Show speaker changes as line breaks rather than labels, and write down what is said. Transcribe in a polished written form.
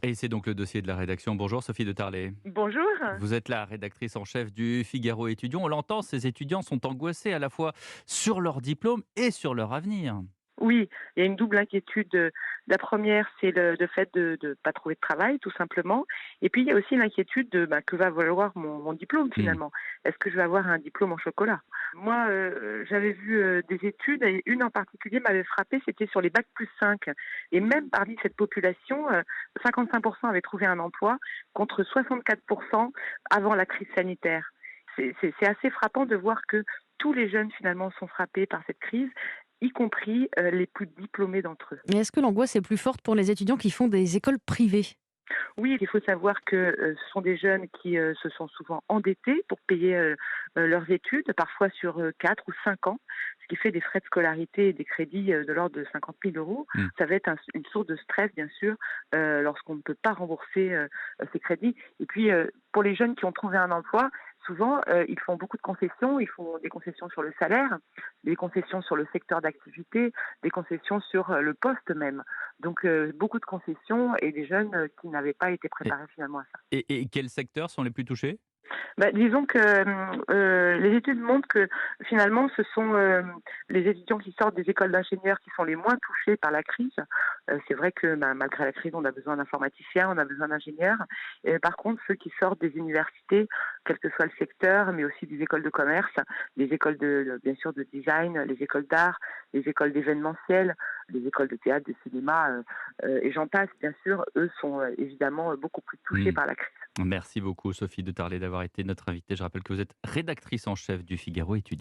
Et c'est donc le dossier de la rédaction. Bonjour Sophie de Tarlet.
Bonjour.
Vous êtes la rédactrice en chef du Figaro Étudiant. On l'entend, ces étudiants sont angoissés à la fois sur leur diplôme et sur leur avenir.
Oui, il y a une double inquiétude. La première, c'est le fait de ne pas trouver de travail, tout simplement. Et puis, il y a aussi l'inquiétude de que va valoir mon diplôme,
Hmm.
finalement. Est-ce que je vais avoir un diplôme en chocolat? Moi, j'avais vu des études, et une en particulier m'avait frappée, c'était sur les bacs plus 5. Et même parmi cette population, 55% avaient trouvé un emploi contre 64% avant la crise sanitaire. C'est assez frappant de voir que tous les jeunes, finalement, sont frappés par cette crise, y compris les plus diplômés d'entre eux.
Mais est-ce que l'angoisse est plus forte pour les étudiants qui font des écoles privées?
Oui, il faut savoir que ce sont des jeunes qui se sont souvent endettés pour payer leurs études, parfois sur 4 ou 5 ans, ce qui fait des frais de scolarité et des crédits de l'ordre de 50 000 euros.
Hmm.
Ça va être une source de stress, bien sûr, lorsqu'on ne peut pas rembourser ces crédits. Et puis, pour les jeunes qui ont trouvé un emploi, souvent, ils font beaucoup de concessions. Ils font des concessions sur le salaire, des concessions sur le secteur d'activité, des concessions sur le poste même. Donc, beaucoup de concessions et des jeunes qui n'avaient pas été
Et,
préparés finalement à ça.
et quels secteurs sont les plus touchés?
Bah, disons que les études montrent que finalement, ce sont les étudiants qui sortent des écoles d'ingénieurs qui sont les moins touchés par la crise. C'est vrai que malgré la crise, on a besoin d'informaticiens, on a besoin d'ingénieurs. Par contre, ceux qui sortent des universités, quel que soit le secteur, mais aussi des écoles de commerce, des écoles bien sûr de design, les écoles d'art, les écoles d'événementiel, les écoles de théâtre, de cinéma, et j'en passe, bien sûr, eux sont évidemment beaucoup plus touchés
Hmm.
par la crise.
Merci beaucoup Sophie de Tarlet d'avoir été notre invitée. Je rappelle que vous êtes rédactrice en chef du Figaro Étudiant.